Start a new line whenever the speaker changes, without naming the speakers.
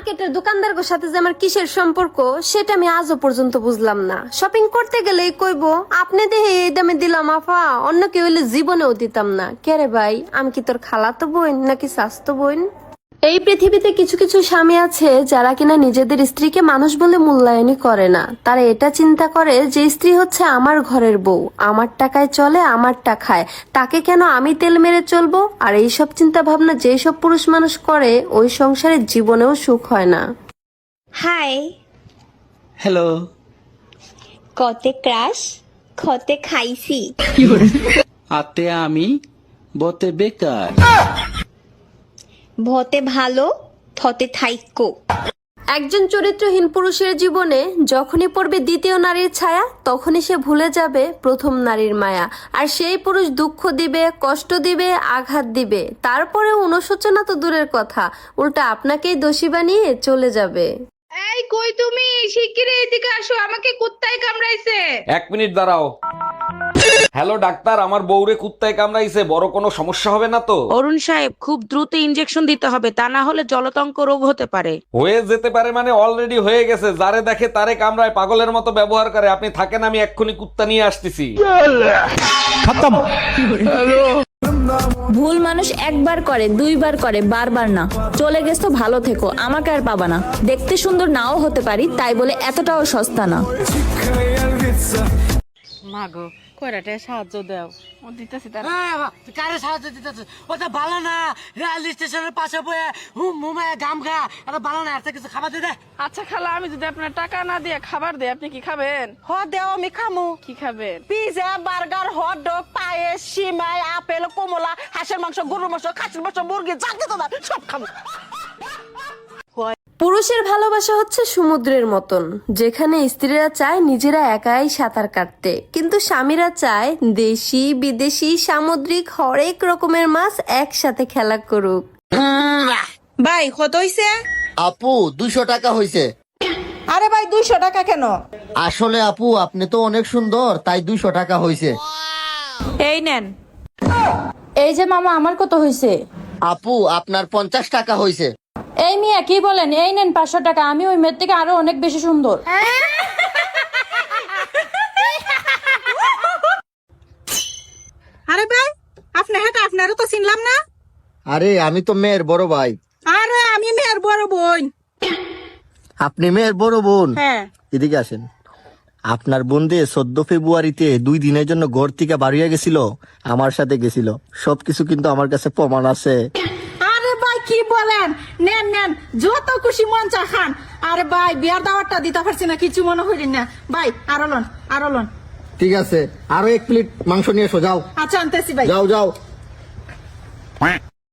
মার্কেটের দোকানদারের সাথে যে আমার কিসের সম্পর্ক সেটা আমি আজও পর্যন্ত বুঝলাম না। শপিং করতে গেলেই কইবো আপনি দেহে এই দামে দিলাম আফা, অন্য কেউ হইলে জীবনেও দিতাম না। কে রে ভাই, আমি কি তোর খালাতো বোন নাকি চাচতো বোন? এই পৃথিবীতে কিছু কিছু স্বামী আছে যারা কিনা নিজেদের স্ত্রীকে মানুষ বলে মূল্যায়নই করে না। তারা এটা চিন্তা করে যে স্ত্রী হচ্ছে আমার ঘরের বউ, আমার টাকায় চলে, আমারটা খায়, তাকে কেন আমি তেল মেরে চলবো। আর এইসব চিন্তা ভাবনা যেসব পুরুষ মানুষ করে ওই সংসারের জীবনেও সুখ হয় না।
High,
hello.
কতে ক্রাশ, খতে খাইছি।
আতে আমি বতে বেকার।
ভতে ভালো, থতে থাইক্য।
একজন চরিত্রহীন পুরুষের জীবনে যখনই পড়বে দ্বিতীয় নারীর ছায়া, তখনই সে ভুলে যাবে প্রথম নারীর মায়া। আর সেই পুরুষ দুঃখ দিবে, কষ্ট দিবে, আঘাত দিবে, তারপরে অনুশোচনা তো দূরের কথা, উল্টা আপনাকেই দোষী বানিয়ে চলে যাবে।
এই কই তুমি? শিগগিরই এদিকে আসো, আমাকে কুত্তায় কামড়াইছে।
1 মিনিট দাঁড়াও। হ্যালো ডাক্তার, আমার বউরে কুত্তায় কামড়াইছে, বড় কোনো সমস্যা হবে না তো?
অরুণ সাহেব, খুব দ্রুত ইনজেকশন দিতে হবে, তা না হলে জলতঙ্ক রোগ হতে পারে।
হয়ে যেতে পারে মানে অলরেডি হয়ে গেছে। যারে দেখে তারে কামড়ায়, পাগলের মতো ব্যবহার করে। আপনি থাকেন, আমি এক্ষুনি কুত্তা নিয়ে আসতেছি।
ভুল মানুষ একবার করে, দুইবার করে, বারবার না। চলে গেছো, ভালো থেকো, আমাকে আর পাবা না। দেখতে সুন্দর নাও হতে পারি, তাই বলে এতটাও সস্তা না।
মাগো, কয়টাতে সাহায্য দাও।
ও দিতেছি তার।
কারে সাহায্য দিতেছে? ওটা ভালো না, রেল স্টেশনের পাশে বয়ে হুম হুমায় গাম গা, এটা ভালো না। আর কিছু খাবার দে।
আচ্ছা খালা, আমি যদি আপনার টাকা না দিয়ে খাবার দেই, আপনি কি খাবেন?
হ দেও, আমি খামু।
কি খাবেন?
পিজা, বার্গার, হট ডগ, পায়েস, সিমাই, আপেল, কমলা, হাঁসের মাংস, গরুর মাংস, খাসির মাংস, মুরগি, যা দিত না সব খামু।
পুরুষের ভালোবাসা হচ্ছে সমুদ্রের মতন, যেখানে স্ত্রীরা চায় নিজেরা একাই সাঁতার কাটতে, কিন্তু স্বামীরা চায় দেশি বিদেশি সামুদ্রিক হরেক রকমের মাছ একসাথে খেলা করুক।
ভাই কত হইছে?
আপু 200 টাকা হইছে।
আরে ভাই 200 টাকা কেন?
আসলে আপু আপনি তো অনেক সুন্দর, তাই 200 টাকা হইছে।
এই নেন।
এই যে মামা, আমার কত হয়েছে?
আপু আপনার 50 টাকা হইছে।
এই মিয়া কি বলেন? এই নেন 500 টাকা, আমি ওই মেয়ের থেকে আরো অনেক বেশি সুন্দর।
আরে ভাই, আপনি হেটা আপনারও তো চিনলাম না।
আরে আমি তো মেয়ের বড় ভাই।
আরে আমি মেয়ের বড় বোন।
আপনি মেয়ের বড় বোন?
হ্যাঁ।
এদিকে আসেন। আপনার বোন দিয়ে 14 ফেব্রুয়ারিতে 2 দিনের জন্য ঘর থেকে বাড়িয়ে গেছিল, আমার সাথে গেছিল। সবকিছু কিন্তু আমার কাছে প্রমাণ আছে।
আরে ভাই কি বলেন? নেন নেন, যত খুশি মন চা খান। আরে ভাই বিয়ার দাওয়াতটা দিতে পারছি না, কিছু মনে হইলেন না ভাই। আরো লন, আরো লন।
ঠিক আছে, আরো 1 প্লেট মাংস নিয়ে এসো, যাও।
আচ্ছা আনতেছি ভাই।
যাও যাও।